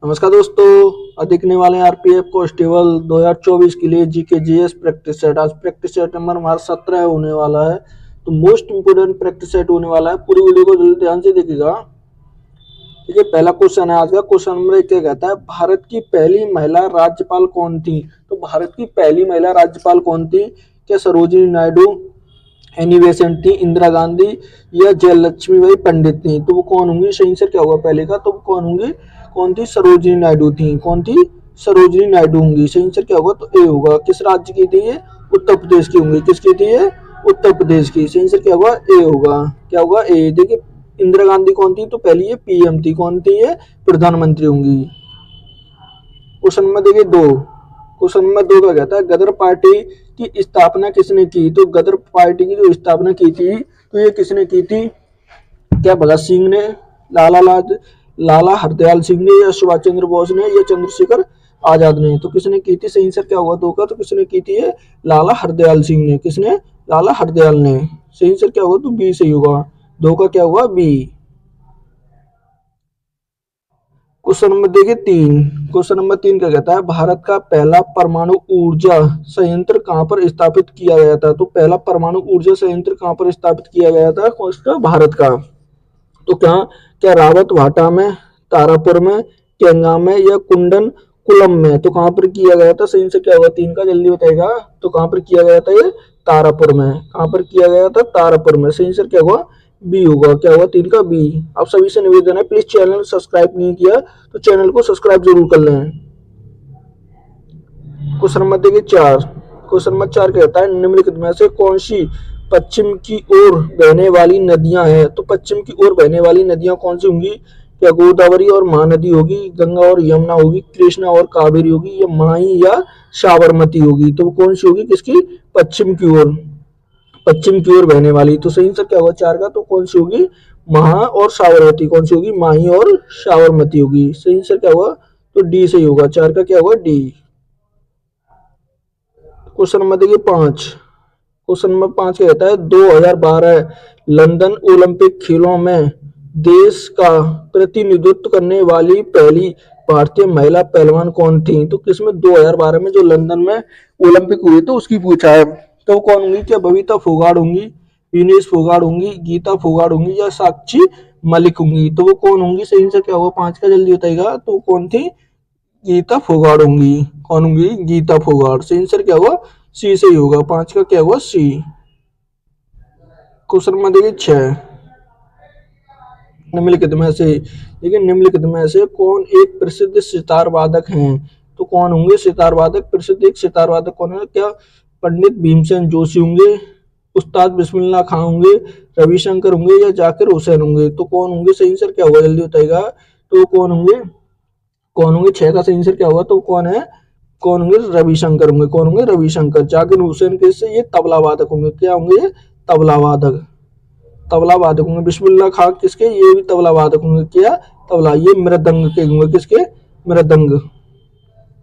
नमस्कार दोस्तों, आज देखने वाले हैं आरपीएफ कांस्टेबल 2024 के लिए जीके जीएस प्रैक्टिस सेट। आज प्रैक्टिस सेट नंबर हमारा 17 होने वाला है, तो मोस्ट इंपोर्टेंट प्रैक्टिस सेट होने वाला है। पूरी वीडियो को जल्दी ध्यान से देखिएगा। देखिए, पहला क्वेश्चन है आज का। क्वेश्चन नंबर 1 क्या कहता है, भारत की पहली महिला राज्यपाल कौन थी? तो भारत की पहली महिला राज्यपाल कौन थी? क्या सरोजिनी नायडू, एनी बेसेंट थी, इंदिरा गांधी या जयलक्ष्मीबाई पंडित थी? तो वो कौन होंगी? सही आंसर क्या होगा पहले का? तो वो कौन होंगी? कौन थी? सरोजिनी नायडू थी। कौन थी? सरोजिनी नायडू होंगी। सही आंसर क्या होगा? तो ए होगा। किस राज्य की थी ये? उत्तर प्रदेश की होंगी। किसकी थी ये? उत्तर प्रदेश की। सही आंसर क्या होगा? ए होगा। क्या होगा? ए। देखिए, इंदिरा गांधी कौन थी? तो पहली ये पीएम थी। कौन थी ये? प्रधानमंत्री होंगी। क्वेश्चन नंबर देखिए 2। क्वेश्चन नंबर 2 का कहता है, गदर पार्टी की स्थापना किसने की? तो गदर पार्टी की जो स्थापना की थी, तो ये किसने की थी? क्या भगत सिंह ने, लाला हरदयाल सिंह ने, या सुभाष चंद्र बोस ने, या चंद्रशेखर आजाद ने? तो किसने की थी? सही आंसर क्या होगा? दो का। तो किसने की थी ये? लाला हरदयाल सिंह ने। किसने? लाला हरदयाल ने। सही आंसर क्या होगा? तो बी सही होगा। दो का क्या होगा? बी। क्वेश्चन नंबर देखिए 3। क्वेश्चन नंबर 3 क्या कहता है, भारत का पहला परमाणु ऊर्जा संयंत्र कहां पर स्थापित किया गया था? तो पहला परमाणु ऊर्जा संयंत्र कहां पर स्थापित किया गया था? कौन सा? भारत का। तो क्या क्या रावत भाटा में, तारापुर में, केंगा में, या कुंडन कुलम में? तो कहां पर किया गया था? सही से क्या होगा? 3 का जल्दी बताएगा। तो कहां पर किया गया था ये? तारापुर में। कहां पर किया गया था? तारापुर में। सही से क्या होगा? बी होगा। क्या होगा? 3 का बी। आप सभी से निवेदन है, प्लीज चैनल सब्सक्राइब नहीं किया तो चैनल को सब्सक्राइब जरूर कर लें। क्वेश्चन नंबर देखिए 4। क्वेश्चन नंबर 4 कहता है, निम्नलिखित में से कौन सी पश्चिम की ओर बहने वाली नदियां हैं? तो पश्चिम की ओर बहने वाली नदियां कौन सी होंगी? क्या गोदावरी और महानदी होगी, गंगा और यमुना होगी, कृष्णा और कावेरी होगी, या माही या साबरमती होगी? तो कौन सी होगी? किसकी? पश्चिम की ओर। पश्चिम की ओर बहने वाली। तो सही आंसर क्या होगा 4 का? तो कौन सी होगी? महा और साबरमती। कौन सी होगी? माही और साबरमती होगी। सही आंसर क्या होगा? तो डी सही होगा। 4 का क्या होगा? डी। क्वेश्चन नंबर देखिए 5। क्वेश्चन नंबर 5 क्या कहता है, 2012 लंदन ओलंपिक खेलों में देश का प्रतिनिधित्व करने वाली पहली भारतीय महिला पहलवान कौन थी? तो किसमें? 2012 में जो लंदन में ओलंपिक हुए थे उसकी पूछा है। तो कौन होंगी? क्या बबीता फोगाट होंगी, विनेश फोगाट होंगी, गीता फोगाट होंगी, या साक्षी मलिक होंगी? तो वो कौन होंगी? सही आंसर क्या होगा? 5 का जल्दी बताएगा। तो कौन थी? गीता फोगाट होंगी। कौन होंगी? गीता फोगाट। सही आंसर क्या होगा? सी सही होगा। 5 का क्या होगा? सी। क्वेश्चन नंबर देखिए 6। निम्नलिखित में से, देखिए निम्नलिखित में से कौन एक प्रसिद्ध सितार वादक हैं? तो कौन होंगे सितार वादक? प्रसिद्ध एक सितार वादक कौन है? क्या पंडित भीमसेन जोशी होंगे, उस्ताद बिस्मिल्लाह खां होंगे, रविशंकर होंगे, या जाकिर हुसैन होंगे? तो कौन होंगे? सही आंसर क्या होगा? जल्दी बताएगा। तो कौन होंगे? कौन होंगे? 6 का सही आंसर क्या होगा? तो कौन है? कौन होंगे? रविशंकर होंगे। कौन होंगे? रविशंकर। जाकिर हुसैन कैसे? ये तबला वादक होंगे। क्या होंगे? ये तबला वादक। तबला वादक होंगे। बिस्मिल्लाह खां किसके? ये भी तबला वादक होंगे। क्या? तबला। ये मृदंग के होंगे। किसके? मृदंग।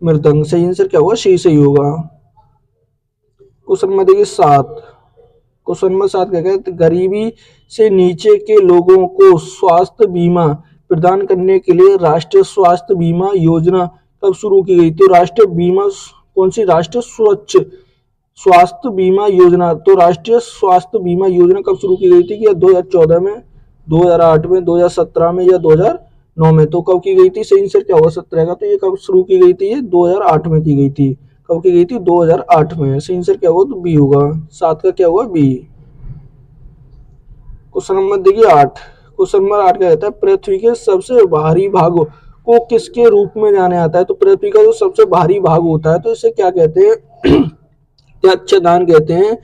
मृदंग। सही आंसर क्या होगा? सी सही होगा। क्वेश्चन नंबर देखिए 7। क्वेश्चन नंबर 7 क्या कहते हैं, गरीबी से नीचे के लोगों को स्वास्थ्य बीमा प्रदान करने के लिए राष्ट्रीय स्वास्थ्य बीमा योजना कब शुरू की गई थी? राष्ट्रीय बीमा कौन सी? राष्ट्रीय स्वच्छ स्वास्थ्य बीमा योजना। तो राष्ट्रीय स्वास्थ्य बीमा योजना कब शुरू की गई थी? क्या 2014 में, 2008 में, 2017 में, या 2009 में? तो कब की गई थी? सही आंसर क्या होगा? 17 का। तो ये कब शुरू की गई थी? ये 2008 में की गई थी। कब की गई थी? 2008 में। सही आंसर क्या होगा? तो बी होगा। 7 का क्या होगा? बी। क्वेश्चन नंबर देखिए 8। क्वेश्चन नंबर 8 क्या कहता है, पृथ्वी के सबसे भारी भाग को किसके रूप में जाना जाता है? तो पृथ्वी का जो सबसे भारी भाग होता है, तो इसे क्या कहते हैं? क्या अच्छादन कहते हैं,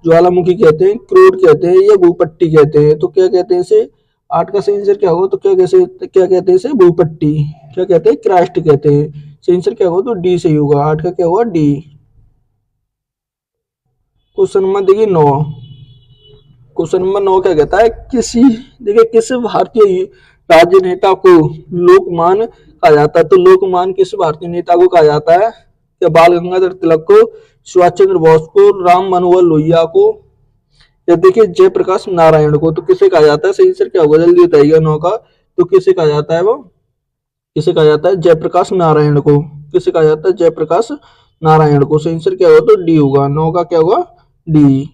ज्वालामुखी कहते हैं, क्रोड कहते हैं, या भूपट्टी कहते हैं? तो क्या कहते हैं इसे? 8 का सही आंसर क्या होगा? तो क्या कहते हैं इसे? भूपट्टी। क्या कहते हैं? क्रास्ट कहते हैं। सही आंसर क्या होगा? तो डी सही होगा। 8 का क्या होगा? डी। क्वेश्चन नंबर देखिए 9। क्वेश्चन नंबर 9 क्या कहता है, देखिए किस भारतीय राजनेता को लोकमान्य कहा जाता है? तो लोकमान्य किस भारतीय नेता को कहा जाता है? क्या बाल गंगाधर तिलक को, सुभाष चंद्र बोस को, राम मनोहर लोहिया को, या देखिए जयप्रकाश नारायण को? तो किसे कहा जाता है? सही आंसर क्या होगा? जल्दी बताइएगा। 9 का। तो किसे कहा जाता है वो? किसे कहा जाता है? जयप्रकाश नारायण को। किसे कहा जाता है? जयप्रकाश नारायण को। सही आंसर क्या होगा? तो डी होगा। 9 का क्या होगा? डी।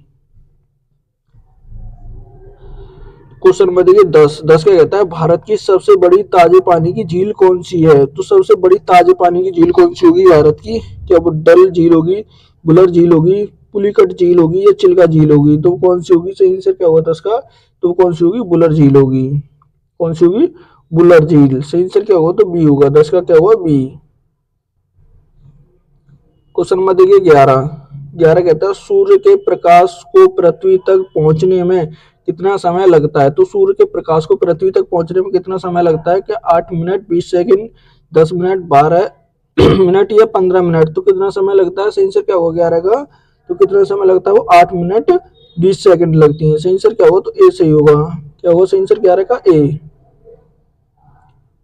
क्वेश्चन नंबर देखिए 10। 10 क्या कहता है? भारत की सबसे बड़ी ताजे पानी की झील कौन सी है? तो सबसे बड़ी ताजे पानी की झील कौन सी होगी भारत की? क्या वो डल झील होगी, बुलर झील होगी, पुलिकट झील होगी या चिल्का झील होगी? तो कौन सी होगी? सही आंसर क्या होगा 10 का? तो कौन सी होगी? बुलर झील होगी। कौन सी होगी? बुलर झील। सही आंसर क्या होगा? तो बी होगा। 10 का क्या होगा? बी। क्वेश्चन नंबर देखिए 11। 11 कहता है सूर्य के प्रकाश को पृथ्वी तक पहुंचने में कितना समय लगता है? तो सूर्य के प्रकाश को पृथ्वी तक पहुंचने में कितना समय लगता है? क्या 8 मिनट 20 सेकंड, 10 मिनट, 12 मिनट या 15 मिनट? तो कितना समय लगता है? सही आंसर क्या होगा 11 का? तो कितना समय लगता है? वो 8 मिनट 20 सेकंड लगती है। सही आंसर क्या होगा? तो ए सही होगा। क्या होगा सही आंसर 11 का? ए।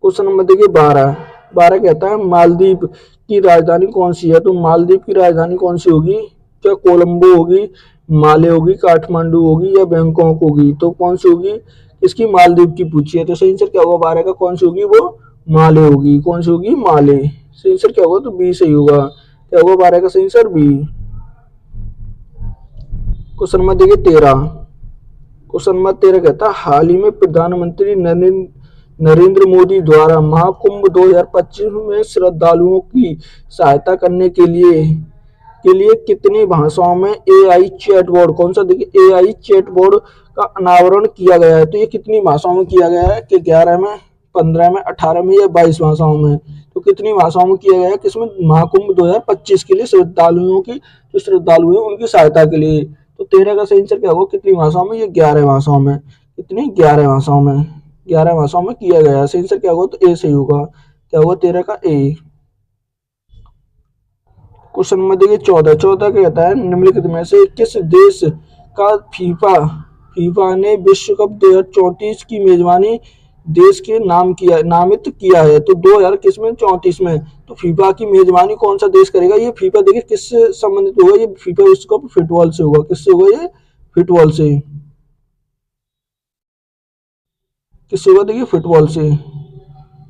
क्वेश्चन नंबर देखिए 12। 12 कहता है मालदीव की राजधानी कौन सी है? तो मालदीव की राजधानी कौन सी होगी? क्या कोलंबो होगी, माले होगी, काठमांडू होगी या बैंकॉक होगी? तो कौन सी होगी? इसकी मालदीव की पूछी है। तो सही आंसर क्या होगा 12 का? कौन सी होगी? वो माले होगी। कौन सी होगी? माले। सही आंसर क्या होगा? तो बी सही होगा। क्या होगा 12 का सही आंसर? बी। क्वेश्चन नंबर देखिए 13। क्वेश्चन नंबर 13 कहता है हाल ही में प्रधानमंत्री नरेंद्र मोदी द्वारा महाकुंभ 2025 में श्रद्धालुओं की सहायता करने के लिए कितनी भाषाओं में एआई चैटबॉट, कौन सा देखिए एआई चैटबॉट का अनावरण किया गया है? तो ये कितनी भाषाओं में किया गया है? कि 11 में, 15 में, 18 में या 22 भाषाओं में? तो कितनी भाषाओं में किया गया है? किसमें? महाकुंभ 2025 के लिए श्रद्धालुओं की, जो श्रद्धालु हैं उनकी सहायता के लिए। तो 13 का सही आंसर क्या होगा? कितनी भाषाओं में? ये 11 भाषाओं में। कितनी? 11 भाषाओं में। 11 भाषाओं में किया गया है। सही आंसर क्या होगा? तो ए सही होगा। क्या होगा 13 का? ए। क्वेश्चन नंबर देखिए 14। 14 कहता है निम्नलिखित में से किस देश का फीफा ने विश्व कप 2034 की मेजबानी देश के नामित किया है? तो 2000 किस में? 34 में। तो फीफा की मेजबानी कौन सा देश करेगा? ये फीफा देखिए किससे संबंधित होगा? ये फीफा विश्व कप फुटबॉल से होगा। किससे होगा ये? फुटबॉल से। किससे होगा? देखिए फुटबॉल से।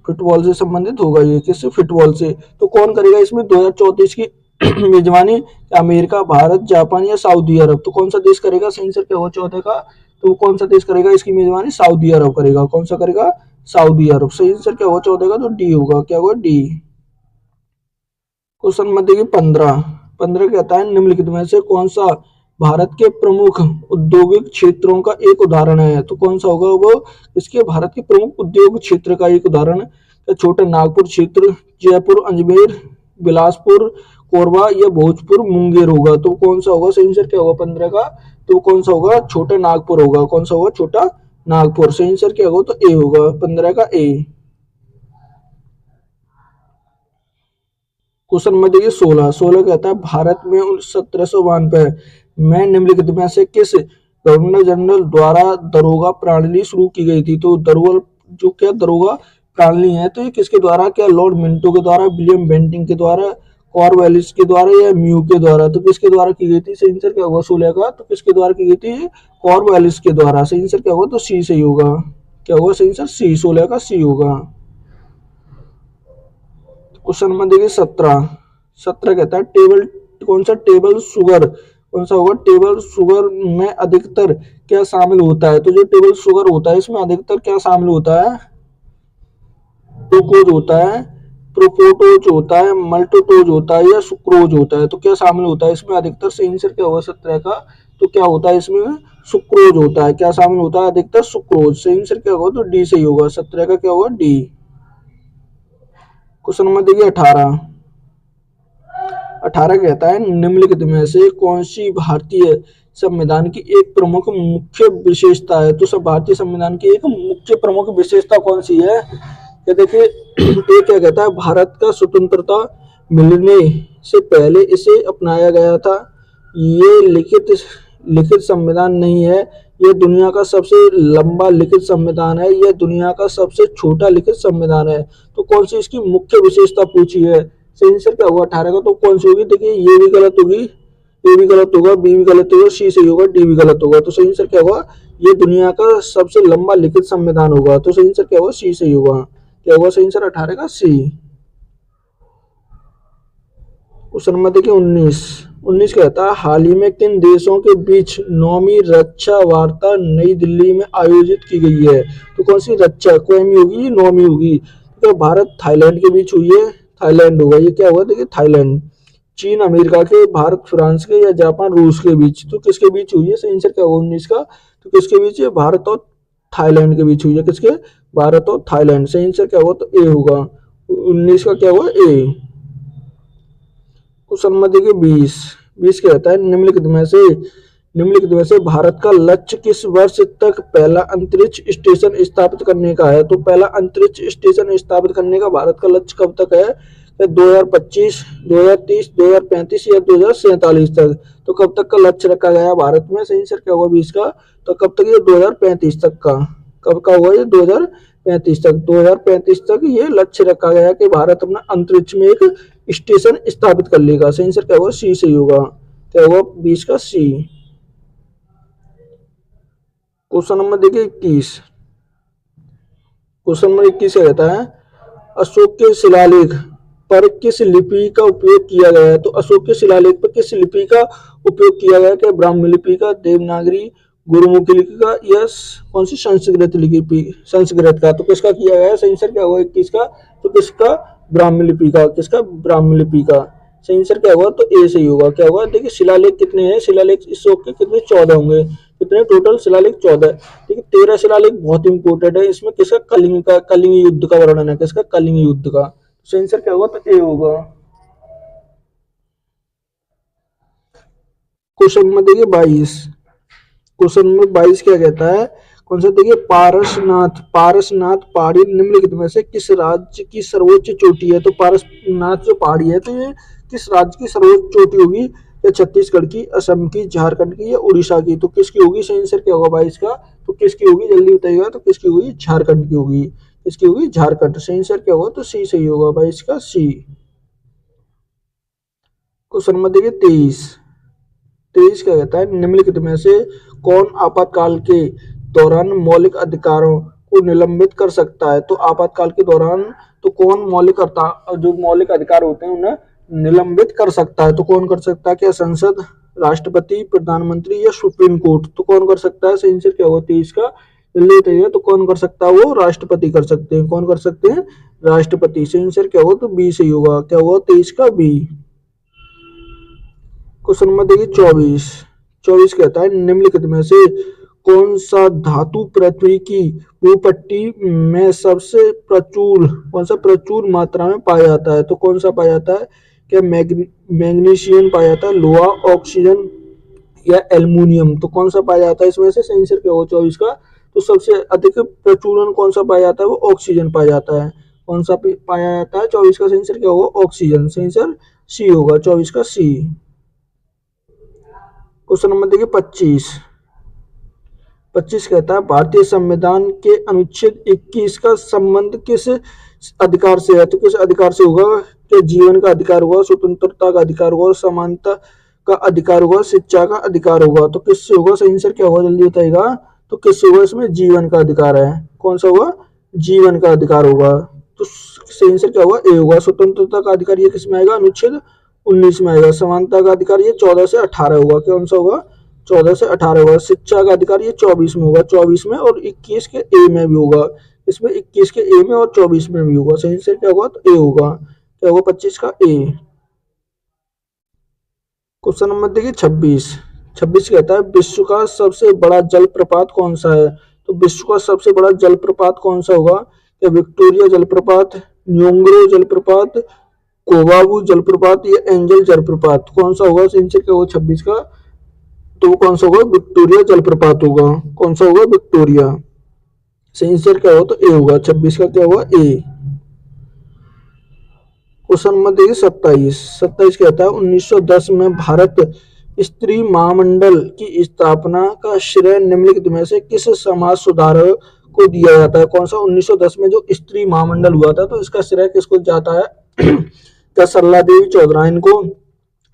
फुटबॉल से संबंधित होगा ये। किससे? फुटबॉल से। तो कौन करेगा इसमें 2034 की मेजबानी? अमेरिका, भारत, जापान या सऊदी अरब? तो कौन सा देश करेगा? सही आंसर क्या होगा 14 का? तो कौन सा देश करेगा इसकी मेजबानी? सऊदी अरब करेगा। कौन सा करेगा? सऊदी अरब। सही आंसर क्या होगा 14 का? तो डी होगा। क्या होगा? डी। क्वेश्चन नंबर देखिए 15। 15 कहता है निम्नलिखित में से कौन सा भारत के प्रमुख औद्योगिक क्षेत्रों का एक उदाहरण है? तो कौन सा होगा वो? इसके भारत के प्रमुख उद्योग क्षेत्र का एक उदाहरण है। छोटा नागपुर क्षेत्र, जयपुर, अजमेर, बिलासपुर, कोरबा या भोजपुर, मुंगेर होगा? तो कौन सा होगा? सही आंसर क्या होगा 15 का? तो कौन सा होगा? छोटा नागपुर होगा। कौन सा होगा? छोटा नागपुर। सही आंसर क्या होगा? तो ए होगा। 15 का ए। क्वेश्चन नंबर देखिए 16। 16 कहता है भारत में 1792 में निम्नलिखित में से किस गवर्नर जनरल द्वारा दरोगा प्रणाली शुरू की गई थी? तो दरोगा, जो क्या दरोगा प्रणाली है, तो ये किसके द्वारा? क्या लॉर्ड मिंटो के द्वारा, विलियम बेंटिंग के द्वारा, कॉर्नवालिस के द्वारा या म्यू के द्वारा? तो किसके द्वारा की गई थी? सही आंसर क्या होगा 16 का? तो किसके द्वारा की गई थी? कॉर्नवालिस के द्वारा। सही आंसर क्या होगा? तो सी सही होगा। क्या होगा सही आंसर? सी। 16 का सी होगा। क्वेश्चन नंबर देखिए 17। 17 कहता है टेबल, कौन सा? Table sugar. कौन सा होगा? टेबल शुगर में अधिकतर क्या शामिल होता है? तो जो टेबल शुगर होता है इसमें अधिकतर क्या शामिल होता है? ग्लूकोज होता है, प्रोपोटोज होता है, मल्टोटोज होता है या सुक्रोज होता है? तो क्या शामिल होता है इसमें अधिकतर? सही आंसर क्या होगा 17 का? तो क्या होता है इसमें? सुक्रोज होता है। क्या शामिल होता है अधिकतर? सुक्रोज। सही आंसर क्या होगा? तो डी सही होगा। 17 का क्या होगा? डी। क्वेश्चन नंबर देखिए 18। 18 कहता है निम्नलिखित में से कौन सी भारतीय संविधान की एक प्रमुख मुख्य विशेषता है? तो सब भारतीय संविधान की एक मुख्य प्रमुख विशेषता कौन सी है? ये देखिए ये क्या कहता है भारत का स्वतंत्रता मिलने से पहले इसे अपनाया गया था। ये लिखित लिखित संविधान नहीं है, यह दुनिया का सबसे लंबा लिखित संविधान है, यह दुनिया का सबसे छोटा लिखित संविधान है। तो कौन सी इसकी मुख्य विशेषता पूछी है? सही आंसर क्या होगा 18 का? तो कौन सी होगी? देखिए ये भी गलत होगी, ए भी गलत होगा, बी भी गलत होगा, सी सही होगा, डी भी गलत होगा। तो सही आंसर क्या होगा? ये दुनिया का सबसे लंबा लिखित संविधान होगा। तो सही आंसर क्या होगा? सी सही होगा। क्या होगा सही आंसर 18 का सी। क्वेश्चन नंबर देखिए 19 कहता है हाल ही में किन देशों के बीच 9वीं रक्षा वार्ता नई दिल्ली में आयोजित की गई है। तो कौन सी रक्षा क्वेमी होगी 9वीं होगी। तो भारत थाईलैंड के बीच हुई है, थाईलैंड होगा ये, क्या होगा देखिए थाईलैंड। चीन अमेरिका के, भारत फ्रांस के, या जापान रूस के बीच, तो किसके बीच हुई है सही आंसर क्या होगा 19 का। तो किसके बीच है, भारत और थाईलैंड के बीच हुई है। किसके, भारत और थाईलैंड। सही आंसर क्या होगा तो ए होगा, 19 का क्या होगा ए। क्वेश्चन नंबर देखिए 20 कहता है निम्नलिखित में से भारत का लक्ष्य किस वर्ष तक पहला अंतरिक्ष स्टेशन स्थापित करने का है। तो पहला अंतरिक्ष स्टेशन स्थापित करने का भारत का लक्ष्य कब तक है, 2025, 2030, 2035 या 2047 तक। तो कब तक का लक्ष्य रखा गया है भारत में, सही आंसर क्या होगा 20 का। तो कब तक, ये 2035 तक का। कब का हुआ ये 2035 तक। 2035 तक ये लक्ष्य रखा गया है कि भारत अपना अंतरिक्ष में एक स्टेशन स्थापित कर लेगा। सही आंसर क्या होगा सी सही होगा, क्या होगा 20 का सी। क्वेश्चन नंबर देखिए 21। क्वेश्चन नंबर 21 कहता है अशोक के शिलालेख पर किस लिपि का उपयोग किया गया है। तो अशोक के शिलालेख पर किस लिपि का उपयोग किया गया है, क्या ब्राह्मी लिपि का, देवनागरी, गुरुमुखी लिपि का, या कौन सी संस्कृत लिपि, संस्कृत का। तो किसका किया गया है सही आंसर क्या होगा 21 का। तो किसका, ब्राह्मी लिपि का। किसका, ब्राह्मी लिपि का। सही आंसर क्या होगा तो ए सही होगा, क्या होगा देखिए शिलालेख कितने हैं, शिलालेख अशोक के कितने 14 होंगे। कितने टोटल शिलालेख 14। ठीक है, 13 शिलालेख बहुत इंपोर्टेंट है। इसमें किसका, कलिंग युद्ध का वर्णन है। किसका, कलिंग युद्ध का। सही आंसर क्या होगा तो ए होगा। क्वेश्चन नंबर देखिए 22। क्वेश्चन नंबर 22 क्या कहता है, कौन सा देखिए पारसनाथ पहाड़ी निम्नलिखित में से किस राज्य की सर्वोच्च चोटी है। तो पारसनाथ जो पहाड़ी है तो ये किस राज्य की सर्वोच्च चोटी होगी, या छत्तीसगढ़ की, असम की, झारखंड की, या उड़ीसा की। तो किसकी होगी सही आंसर क्या होगा 22 का। तो किसकी होगी जल्दी बताइएगा। तो किसकी होगी, झारखंड की होगी। किसकी होगी, झारखंड। सही आंसर क्या होगा तो सी सही होगा, 22 का सी। क्वेश्चन नंबर देखिए 23 क्या कहता है निम्नलिखित में से कौन आपातकाल के दौरान मौलिक अधिकारों को निलंबित कर सकता है। तो आपातकाल के दौरान तो कौन जो मौलिक अधिकार होते हैं उन्हें निलंबित कर सकता है। तो कौन कर सकता है, क्या संसद, राष्ट्रपति, प्रधानमंत्री, या सुप्रीम कोर्ट। तो कौन कर सकता है, सही आंसर क्या होगा 23 का। जल्दी बताइए। तो कौन कर सकता है, वो राष्ट्रपति कर सकते हैं। कौन कर सकते हैं, राष्ट्रपति। सही आंसर क्या होगा तो बी सही होगा, क्या होगा 23 का बी। क्वेश्चन नंबर देखिए 24 कहता है निम्नलिखित में से कौन सा धातु पृथ्वी की भूपट्टी में सबसे प्रचुर मात्रा में पाया जाता है। तो कौन सा पाया जाता है, क्या मैग्नीशियम पाया जाता है, लोहा, ऑक्सीजन, या एल्युमिनियम। तो कौन सा पाया जाता है इसमें से, सही आंसर क्या होगा 24 का। तो सबसे अधिक प्रचुरन कौन सा पाया जाता है, वो ऑक्सीजन पाया जाता है। कौन सा पाया जाता है 24 का, सही आंसर क्या होगा ऑक्सीजन। सही आंसर सी होगा, 24 का सी। क्वेश्चन नंबर देखिए 25 कहता है भारतीय संविधान के अनुच्छेद 21 का संबंध किस अधिकार से है। तो किस अधिकार से होगा, कि जीवन का अधिकार होगा, स्वतंत्रता का अधिकार होगा, समानता का अधिकार होगा, शिक्षा का अधिकार होगा। तो किससे होगा, सही आंसर क्या होगा जल्दी बताइएगा। तो किससे होगा, इसमें जीवन का अधिकार है। कौन सा होगा, जीवन का अधिकार होगा। तो सही आंसर क्या होगा ए होगा। स्वतंत्रता का अधिकार ये किसमें आएगा, अनुच्छेद 19 में आएगा। समानता का अधिकार ये 14 से 18 होगा। कौन सा होगा, 14 से 18 होगा। शिक्षा का अधिकार ये 24 में होगा, 24 में, और 21 के ए में भी होगा। इसमें 21 के ए में और 24 में भी होगा। सही आंसर क्या होगा तो ए होगा, क्या होगा 25 का ए। क्वेश्चन नंबर देखिए 26 कहता है विश्व का सबसे बड़ा जलप्रपात कौन सा है। तो विश्व का सबसे बड़ा जलप्रपात कौन सा होगा, क्या विक्टोरिया जलप्रपात, न्योंग्रो जलप्रपात, कोवाबू जलप्रपात, या एंजल जलप्रपात। कौन सा होगा, आंसर क्या होगा 26 का। तो कौन सा होगा, विक्टोरिया जलप्रपात होगा। कौन सा होगा, विक्टोरिया। सही आंसर क्या होगा तो ए होगा, 26 का क्या होगा ए। क्वेश्चन नंबर देखिए 27 कहता है 1910 में भारत स्त्री महामंडल की स्थापना का श्रेय निम्नलिखित में से किस समाज सुधारक को दिया जाता है। कौन सा, 1910 में जो स्त्री महामंडल हुआ था तो इसका श्रेय किसको जाता है, क्या सरला देवी चौधराइन को,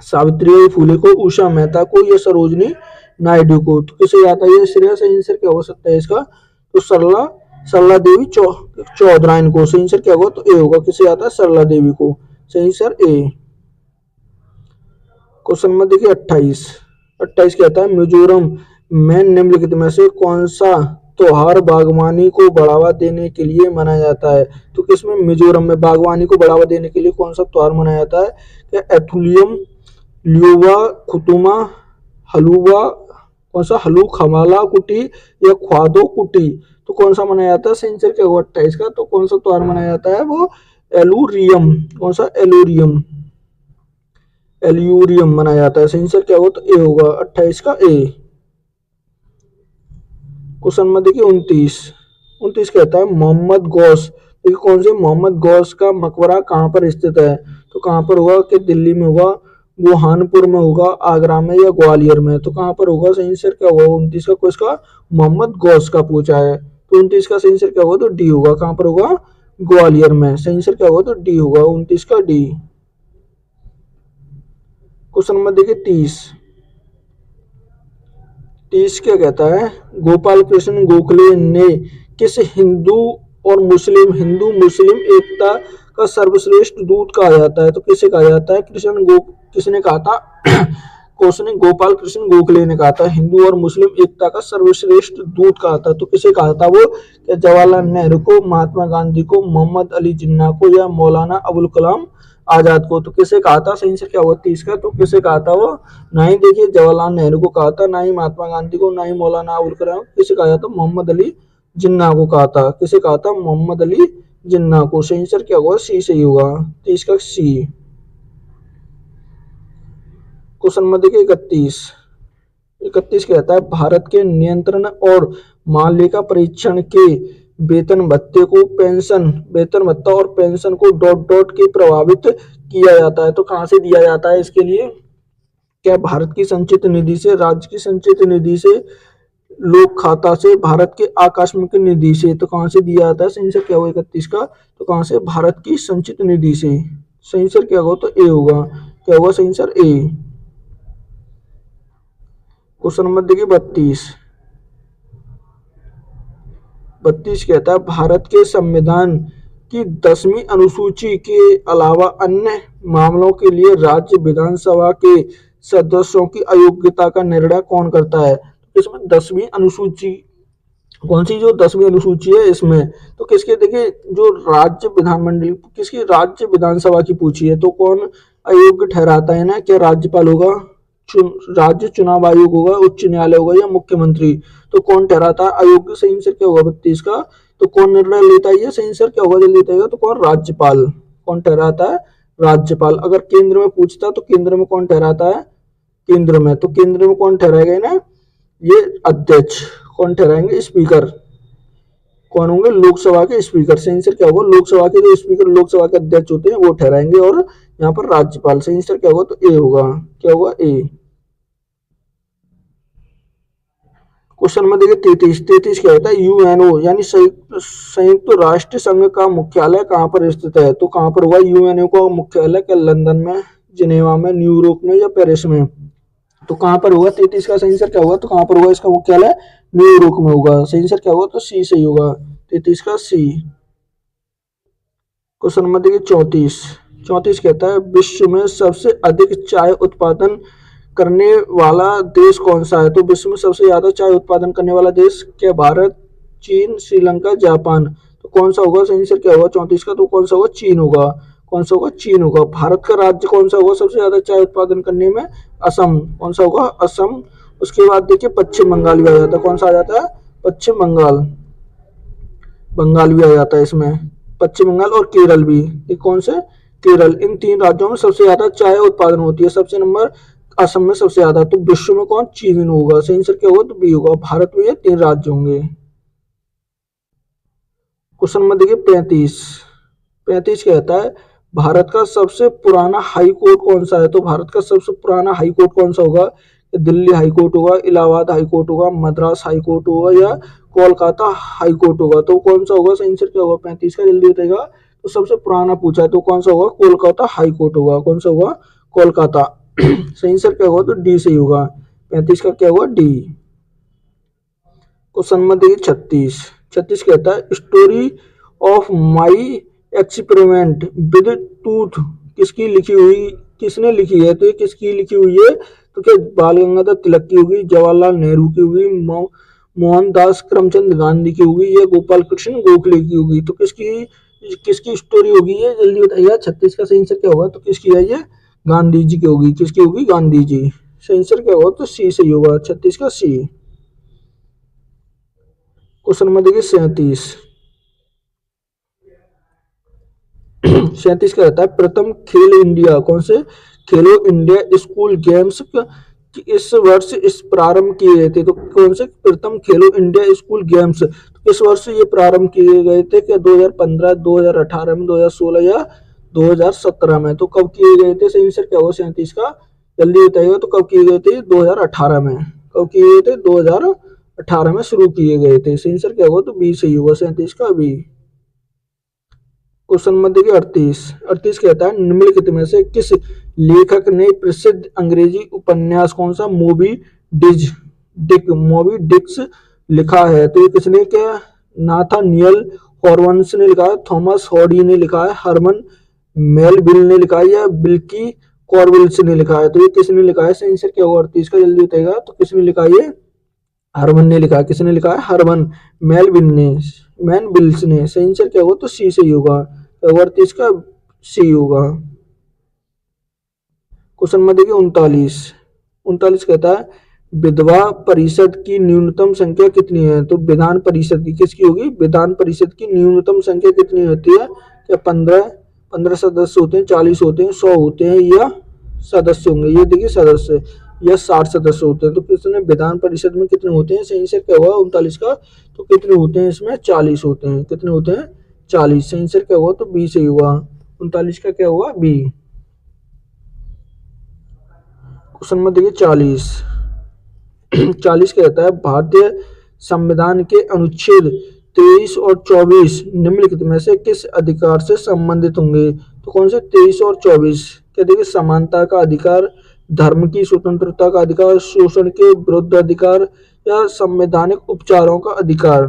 सावित्रीबाई फुले को, उषा मेहता को, या सरोजनी नायडू को। तो किसे जाता है ये श्रेय, सही आंसर क्या हो सकता है इसका। तो सरला देवी चौधराइन को। सही आंसर क्या होगा? तो ए होगा। किसे आता है? सरला देवी को। सही आंसर ए। क्वेश्चन नंबर देखिए 28। 28 कहता है मिजोरम में निम्नलिखित में से कौन सा त्योहार बागवानी को बढ़ावा देने के लिए मनाया जाता है? तो किसमें? मिजोरम में बागवानी को बढ़ावा देने के लिए कौन सा त्योहार मनाया जाता है? क्या एथुलियम, ल्यूवा, खुतुमा, हलुवा, कौन सा? हलू खमाला कुटी या ख्वादो कुटी? तो कौन सा मनाया जाता है? सही आंसर क्या होगा? 28 का। तो कौन सा त्योहार मनाया जाता है? वो एलुरियम। कौन सा? एलुरियम। एल्यूरियम मनाया जाता है। सही आंसर क्या होगा? तो ए होगा। 28 का ए। क्वेश्चन नंबर देखिए 29। 29 कहता है मोहम्मद गौस। देखिए कौन से? मोहम्मद गौस का मकबरा कहाँ पर स्थित है? तो कहाँ पर होगा? कि दिल्ली में होगा, बुरहानपुर में होगा, आगरा में या ग्वालियर में? तो कहाँ पर होगा? सही आंसर क्या होगा? 29 का क्वेश्चन का मोहम्मद गौस का पूछा है। तो 29 का सही आंसर क्या होगा? तो डी होगा। कहाँ पर होगा? ग्वालियर में। सही आंसर क्या होगा? तो डी होगा। 29 का डी। क्वेश्चन नंबर देखिए 30। 30 क्या कहता है? गोपाल कृष्ण गोखले ने किस हिंदू मुस्लिम एकता का सर्वश्रेष्ठ दूत कहा जाता है? तो किसे कहा जाता है? किसने कहा था? क्वेश्चन गोपाल कृष्ण गोखले ने कहा था हिंदू और मुस्लिम एकता का सर्वश्रेष्ठ दूत कहा था। तो किसे कहा था वो? क्या जवाहरलाल नेहरू को, महात्मा गांधी को, मोहम्मद अली जिन्ना को या मौलाना अबुल कलाम आजाद को? तो किसे कहा था? सही आंसर क्या हुआ? 30 का। तो किसे कहा था वो? ना ही देखिए जवाहरलाल नेहरू को कहा था, ना ही महात्मा गांधी को, ना ही मौलाना अबुल कलाम। किसे कहा था? मोहम्मद अली जिन्ना को कहा था। किसे कहा था? मोहम्मद अली जिन्ना को। सही आंसर क्या होगा? सी सही होगा। 30 का सी। क्वेश्चन नंबर देखिए 31। 31 कहता है भारत के नियंत्रण और मालिका परीक्षण के वेतन भत्ता और पेंशन को डॉट डॉट के प्रभावित किया जाता है। तो कहां से दिया जाता है इसके लिए? क्या भारत की संचित निधि से, राज्य की संचित निधि से, लोक खाता से, भारत के आकस्मिक निधि से? तो कहां से दिया जाता है? सही आंसर क्या होगा 31 का? तो कहां से? भारत की संचित निधि से। सही आंसर क्या होगा? तो ए होगा। क्या होगा? सही आंसर ए। क्वेश्चन नंबर देखिए 32। 32 कहता है भारत के संविधान की 10वीं अनुसूची के अलावा अन्य मामलों के लिए राज्य विधानसभा के सदस्यों की अयोग्यता का निर्णय कौन करता है? इसमें 10वीं अनुसूची कौन सी? जो 10वीं अनुसूची है इसमें तो किसके? देखिए जो राज्य विधानमंडल किसकी? राज्य विधानसभा की पूछी है। तो कौन अयोग्य ठहराता है ना? क्या राज्यपाल होगा, राज्य चुनाव आयोग होगा, उच्च न्यायालय होगा या मुख्यमंत्री? तो कौन ठहराता है अयोग्य? सही आंसर क्या होगा 32 का? तो कौन निर्णय लेता है? सही आंसर क्या होगा? लेता है तो कौन? राज्यपाल। कौन ठहराता है? राज्यपाल। अगर केंद्र में पूछता तो केंद्र में कौन ठहराता है? केंद्र में। तो केंद्र में कौन ठहराएगा ना? ये अध्यक्ष। कौन ठहराएंगे? स्पीकर। कौन होंगे? लोकसभा के स्पीकर। सही आंसर क्या होगा? लोकसभा के जो स्पीकर, लोकसभा के अध्यक्ष होते हैं वो ठहराएंगे और यहाँ पर राज्यपाल। सही आंसर क्या होगा? तो ए होगा। क्या होगा? ए। क्वेश्चन नंबर देखिए 33। 33 क्या होता है? यूएनओ यानी संयुक्त राष्ट्र संघ का मुख्यालय कहाँ पर स्थित है? तो कहाँ पर होगा यूएनओ का मुख्यालय? क्या लंदन में, जिनेवा में, न्यूयॉर्क में या पेरिस में? तो कहाँ पर होगा? 33 का सही आंसर क्या होगा? तो कहाँ पर होगा इसका मुख्यालय? न्यूयॉर्क में होगा। सही आंसर क्या होगा? तो सी सही होगा। 33 का सी। क्वेश्चन नंबर देखिए 34। 34 कहता है विश्व में सबसे अधिक चाय उत्पादन करने वाला देश कौन सा है? तो विश्व में सबसे ज्यादा चाय उत्पादन करने वाला देश क्या? भारत, चीन, श्रीलंका, जापान? तो कौन सा होगा? सही आंसर क्या होगा 34 का? तो कौन सा होगा? चीन होगा। कौन सा होगा? चीन होगा। भारत का राज्य कौन सा होगा सबसे ज्यादा चाय उत्पादन करने में? असम। कौन सा होगा? असम। उसके बाद देखिए पश्चिम बंगाल भी आ जाता है। कौन सा आ जाता है? पश्चिम बंगाल। बंगाल भी आ जाता है इसमें। पश्चिम बंगाल और केरल भी। ये कौन से? केरल। इन 3 राज्यों में सबसे ज्यादा चाय उत्पादन होती है। सबसे नंबर असम में सबसे ज्यादा। तो विश्व में कौन? चीन होगा। सही आंसर क्या होगा? तो बी होगा। भारत में ये 3 राज्य होंगे। क्वेश्चन नंबर देखिए 35। 35 कहता है भारत का सबसे पुराना हाई कोर्ट कौन सा है? तो भारत का सबसे पुराना हाई कोर्ट कौन सा होगा? दिल्ली हाई कोर्ट होगा, इलाहाबाद हाई कोर्ट होगा, मद्रास हाई कोर्ट होगा या कोलकाता हाई कोर्ट होगा? तो कौन सा होगा? सही आंसर क्या होगा 35 का? जल्दी बताएगा। तो सबसे पुराना पूछा है तो कौन सा होगा? कोलकाता हाई कोर्ट होगा। कौन सा होगा? कोलकाता। सही आंसर क्या होगा? तो डी सही होगा। 35 का क्या होगा? डी। क्वेश्चन नंबर देखिए 36। 36 कहता है story of my experiment with tooth किसने लिखी है? तो ये किसकी लिखी हुई है? तो क्या बाल गंगाधर तिलक की होगी, जवाहरलाल नेहरू की होगी, मोहनदास करमचंद गांधी की होगी, या गोपाल कृष्ण गोखले की होगी? तो किसकी किसकी स्टोरी होगी ये? जल्दी बताइए। 36 का सही आंसर क्या होगा? तो किसकी है ये? गांधी जी की होगी। किसकी होगी? गांधी जी। सही आंसर क्या होगा? तो सी सही होगा। 36 का सी। क्वेश्चन नंबर देखिए 37। 37 का रहता है प्रथम खेलो इंडिया कौन से खेलो इंडिया स्कूल गेम्स इस वर्ष इस प्रारंभ किए गए थे? तो कौन से प्रथम खेलो इंडिया स्कूल गेम्स इस वर्ष ये प्रारंभ किए गए थे? क्या 2015, 2018 में, 2016 या 2017 में? तो कब किए गए थे? सही आंसर क्या होगा 37 का? जल्दी बताइएगा। तो कब किए गए थे? 2018 में। कब किए गए थे? 2018 में शुरू किए गए थे। सही आंसर क्या होगा? तो बी सही होगा। 37 का बी। क्वेश्चन नंबर देखिए 38। 38 कहता है निम्नलिखित में से किस लेखक ने प्रसिद्ध अंग्रेजी उपन्यास कौन सा मोबी डिक्स लिखा है? तो ये किसने? क्या नाथानियल हॉर्वन्स ने लिखा है, थॉमस हॉडी ने लिखा है, हरमन मेलविल ने लिखा है, या बिल्की कॉर्विल्स ने लिखा है? तो ये किसने लिखा है? सही आंसर क्या होगा 38 का? जल्दी बताएगा। तो किसने लिखा है? ये हरमन ने लिखा है। किसने लिखा है? हरमन मेलविल ने मैनविल्स ने। सही आंसर क्या होगा? तो सी सही होगा। तो 38 का सी होगा। क्वेश्चन नंबर देखिए 39। 39 कहता है विधवा परिषद की न्यूनतम संख्या कितनी है? तो विधान परिषद की किसकी होगी? विधान परिषद की न्यूनतम संख्या कितनी होती है? क्या 15 सदस्य होते हैं, 40 होते हैं, 100 होते हैं, या सदस्य होंगे? ये देखिए सदस्य, या 60 सदस्य होते हैं। तो कितने विधान परिषद में कितने होते हैं? सही आंसर क्या हुआ 39 का? तो कितने होते हैं इसमें? 40 होते हैं। कितने होते हैं? 40। सही आंसर क्या हुआ? तो बी सही हुआ। 39 का क्या हुआ? बी। क्वेश्चन नंबर देखिए 40। 40 कहता है भारतीय संविधान के अनुच्छेद 23 और 24 निम्नलिखित में से किस अधिकार से संबंधित होंगे? तो कौन से 23 और 24? क्या देखिए समानता का अधिकार, धर्म की स्वतंत्रता का अधिकार, शोषण के विरुद्ध अधिकार, या संवैधानिक उपचारों का अधिकार?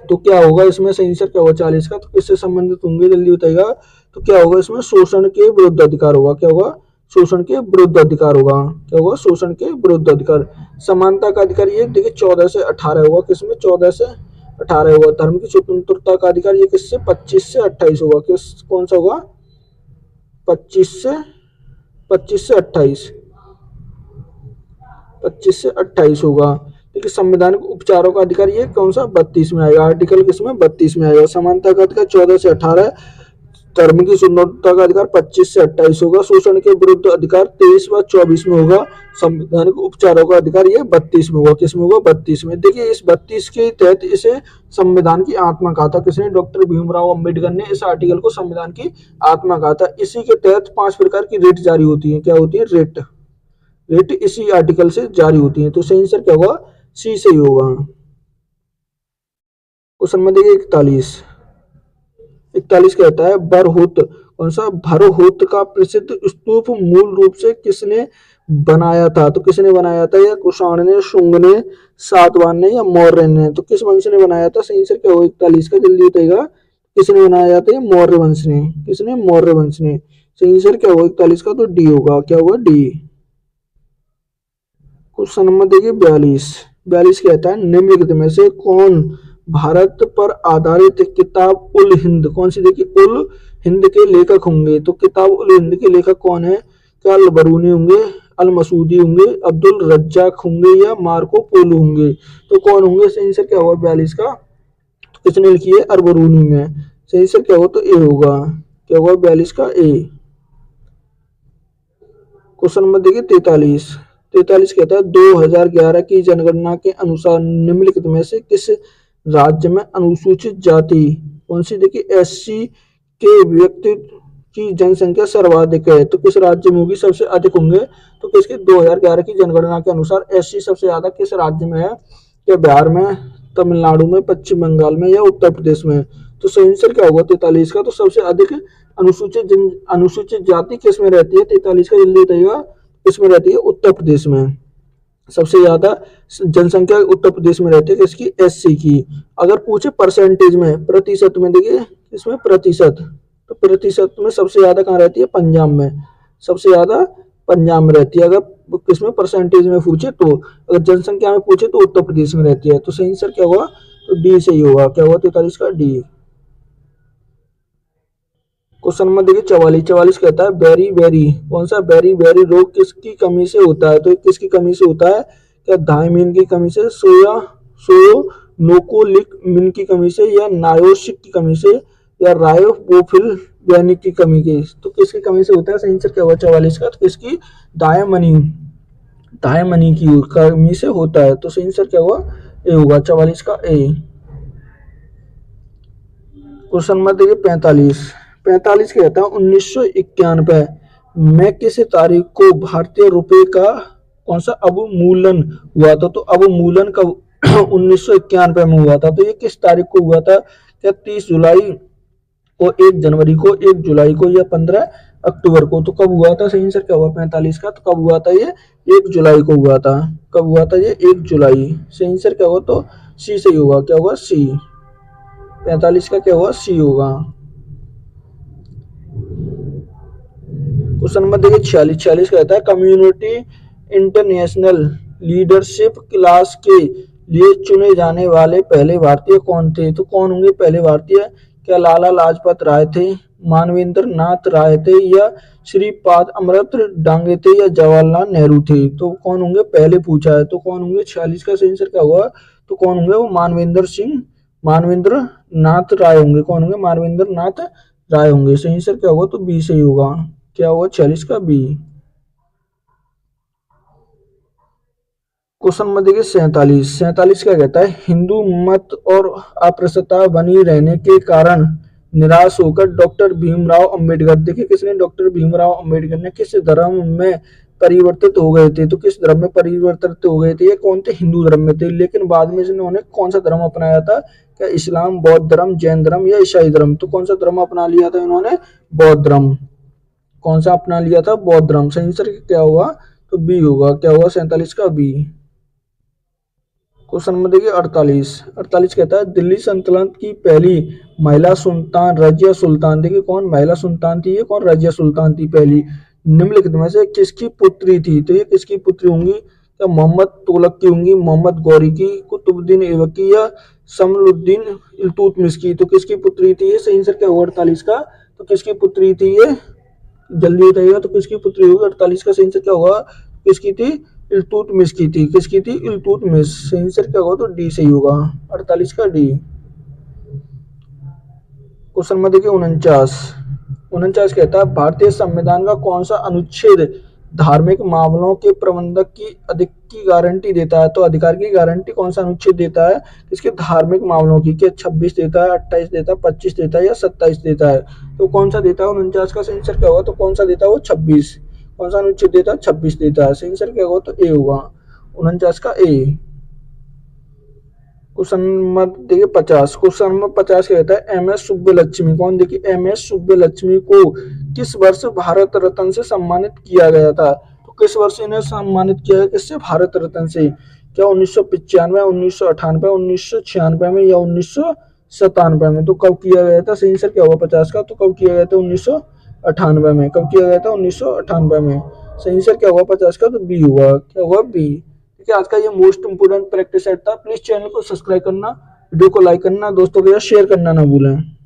तो क्या होगा इसमें? सही आंसर क्या होगा 40 का? तो किससे संबंधित होंगे? जल्दी बताइएगा। तो क्या होगा इसमें? शोषण के विरुद्ध अधिकार होगा। क्या होगा? शोषण के विरुद्ध अधिकार होगा। क्या होगा? शोषण के विरुद्ध अधिकार। समानता का अधिकार ये देखिए 14 से 18 होगा। किसमें? 14 से 18 होगा। धर्म की स्वतंत्रता का अधिकार ये किससे? 25 से 28 होगा। किस कौन सा होगा? 25 से 28। 25 से 28 होगा। देखिए संवैधानिक उपचारों का अधिकार ये कौन सा? 32 में आएगा। आर्टिकल किसमें? 32 में आएगा। समानता का अधिकार 14 से 18, धर्म की स्वतंत्रता का अधिकार 25 से 28 होगा, शोषण के विरुद्ध अधिकार 23 व 24 में होगा, संवैधानिक उपचारों का अधिकार ये 32 में होगा। किसमें होगा? 32 में। देखिए इस 32 के तहत इसे संविधान की आत्मा कहा था। किसने? डॉक्टर भीमराव अंबेडकर ने इस आर्टिकल को संविधान की आत्मा कहा था। इसी के तहत 5 प्रकार की रिट जारी होती है। क्या होती है? रिट। रिट इसी आर्टिकल से जारी होती है। तो सही आंसर क्या होगा? सी सही होगा। क्वेश्चन में देखिए 41। 41 कहता है बरहुत कौन सा? भरहुत का प्रसिद्ध स्तूप मूल रूप से किसने बनाया था? तो किसने बनाया था? या कुषाण ने, शुंग ने, सातवाहन ने, या मौर्य ने? तो किस वंश ने बनाया था? सही आंसर क्या होगा 41 का? जल्दी बताइएगा। किसने बनाया था? मौर्य वंश ने। किसने? मौर्य वंश ने। सही आंसर क्या होगा 41 का? तो डी होगा। क्या होगा? डी। क्वेश्चन नंबर देखिए 42। 42 कहता है निम्नलिखित में से कौन भारत पर आधारित किताब उल हिंद कौन सी? देखिए उल हिंद के लेखक होंगे। तो किताब उल हिंद के लेखक कौन है? क्या अल बरूनी होंगे, अल मसूदी होंगे, अब्दुल रज्जाक होंगे, या मार्को पोलो होंगे? तो कौन होंगे? सही आंसर क्या होगा 42 का? तो किसने लिखी है? अल बरूनी में। सही आंसर क्या होगा? तो ए होगा। क्या होगा 42 का? ए। क्वेश्चन नंबर देखिए 43। 43 कहता है 2011 की जनगणना के अनुसार निम्नलिखित में से किस राज्य में अनुसूचित जाति कौन सी? देखिए एससी के व्यक्ति की जनसंख्या सर्वाधिक है। तो किस राज्य में होगी? सबसे अधिक होंगे। तो किसके? 2011 की जनगणना के अनुसार एससी सबसे ज्यादा किस राज्य में है? क्या बिहार में, तमिलनाडु में, पश्चिम बंगाल में, या उत्तर प्रदेश में? तो सही आंसर क्या होगा 43 का? तो सबसे अधिक अनुसूचित जाति किस में रहती है? 43 का? जल्दी बताइएगा। किस में रहती है? उत्तर प्रदेश में। सबसे ज्यादा जनसंख्या उत्तर प्रदेश में रहती है किसकी, एससी की। अगर पूछे परसेंटेज में, प्रतिशत में, देखिए इसमें प्रतिशत, तो प्रतिशत में सबसे ज्यादा कहाँ रहती है, पंजाब में, सबसे ज्यादा पंजाब में रहती है। अगर किसमें परसेंटेज में पूछे तो, अगर जनसंख्या में पूछे तो उत्तर प्रदेश में रहती है। तो सही आंसर क्या हुआ, तो डी सही होगा। क्या हुआ 43 का, डी। क्वेश्चन नंबर देखिए 44। 44 कहता है बेरी बेरी, कौन सा, बेरी बेरी रोग किसकी कमी से होता है, तो किसकी कमी से होता है, क्या धाइमिन की कमी से, सोयो नोकोलिकमिन की कमी से, या नायोसिक की कमी से, या रायोबोफिल वैनिक की कमी के, तो किसकी कमी से होता है। सही आंसर क्या हुआ 44 का, तो किसकी, दायमनी, दायमनी की कमी से होता है। तो सही आंसर क्या हुआ, ए होगा 44 का, ए। क्वेश्चन नंबर देखिए 45। 45 कहता है 1991 में किस तारीख को भारतीय रुपए का कौन सा अवमूल्यन हुआ था, तो अवमूल्यन का 1991 में हुआ था। तो ये किस तारीख को हुआ था, क्या 30 जुलाई को, 1 जनवरी को, 1 जुलाई को, या 15 अक्टूबर को, तो कब हुआ था। सही आंसर क्या हुआ 45 का, तो कब हुआ था ये, 1 जुलाई को हुआ था। कब हुआ था ये, 1 जुलाई। सही आंसर क्या हुआ, तो सी सही होगा। क्या हुआ, सी। 45 का क्या हुआ, सी होगा। क्वेश्चन नंबर देखिए 46। 46 कहता है कम्युनिटी इंटरनेशनल लीडरशिप क्लास के लिए चुने जाने वाले पहले भारतीय कौन थे, तो कौन होंगे पहले भारतीय, क्या लाला लाजपत राय थे, मानवेंद्र नाथ राय थे, या श्रीपाद अमृत डांगे थे, या जवाहरलाल नेहरू थे, तो कौन होंगे पहले पूछा है। तो कौन होंगे, 46 का सही आंसर क्या हुआ, तो कौन होंगे, वो मानवेंद्र नाथ राय होंगे। कौन होंगे, मानवेंद्र नाथ राय होंगे। सही आंसर क्या होगा, तो बी सही होगा। क्या हुआ 46 का, बी। क्वेश्चन नंबर देखिए 47। 47 क्या कहता है हिंदू मत और अस्पृश्यता बनी रहने के कारण निराश होकर डॉक्टर भीमराव अंबेडकर, देखिए किसने, डॉक्टर भीमराव अंबेडकर ने किस धर्म में परिवर्तित हो गए थे, तो किस धर्म में परिवर्तित हो गए थे, ये कौन थे, हिंदू धर्म में थे। लेकिन बाद में इन्होंने कौन सा धर्म अपनाया था, क्या इस्लाम, बौद्ध धर्म, जैन धर्म, या ईसाई धर्म, तो कौन सा धर्म अपना लिया था इन्होंने, बौद्ध धर्म। कौन सा अपना लिया था, बौद्ध धर्म। सही आंसर क्या हुआ, तो बी होगा। क्या हुआ 47 का, बी। क्वेश्चन नंबर देखिए 48। 48 कहता है दिल्ली सल्तनत की पहली महिला सुल्तान रजिया सुल्तान, देखिए कौन महिला सुल्तान थी, ये कौन, रजिया सुल्तान थी पहली, निम्नलिखित में से किसकी पुत्री थी, तो ये किसकी पुत्री होंगी, क्या मोहम्मद तुगलक की होंगी, मोहम्मद गौरी की, कुतुबुद्दीन ऐबकी, या शमसुद्दीन इल्तुतमिश की, तो किसकी पुत्री थी ये। सही आंसर क्या हुआ 48 का, तो किसकी पुत्री थी ये, जल्दी बताइएगा, तो किसकी पुत्री होगी 48 का। सही आंसर क्या होगा, किसकी थी, इल्तुतमिश की थी। किसकी थी, इल्तुतमिश। सही आंसर क्या होगा, तो डी सही होगा 48 का, डी। क्वेश्चन नंबर देखिए 49। 49 कहता है भारतीय संविधान का कौन सा अनुच्छेद धार्मिक मामलों के प्रबंधक की अधिक की गारंटी देता है, तो अधिकार की गारंटी कौन सा अनुच्छेद देता है इसके धार्मिक मामलों की, क्या 26 देता है, 28 देता है, 25 देता है, या 27 देता है, तो कौन सा देता है 49 का। सही आंसर क्या होगा, तो कौन सा देता है वो 26। कौन सा अनुच्छेद देता है, 26 देता है। सही आंसर क्या होगा, तो ए होगा 49 का, ए। क्वेश्चन नंबर देखिए 50। क्वेश्चन नंबर 50 कहता है एम एस सुब्बलक्ष्मी, कौन, देखिए एम एस सुब्बलक्ष्मी को किस वर्ष भारत रत्न से सम्मानित किया गया था, तो किस वर्ष इन्हें सम्मानित किया गया, किससे, भारत रत्न से, क्या 1995, 1998, 1996 में, या 1997 में, तो कब किया गया था। सही आंसर क्या होगा 50 का, तो कब किया गया था 1998 में। कब किया गया था 1998 में। सही आंसर क्या होगा 50 का, तो बी हुआ। क्या हुआ, बी। ठीक है, आज का ये मोस्ट इंपोर्टेंट प्रैक्टिस सेट था। प्लीज चैनल को सब्सक्राइब करना, वीडियो को लाइक करना, दोस्तों के साथ शेयर करना ना भूलें।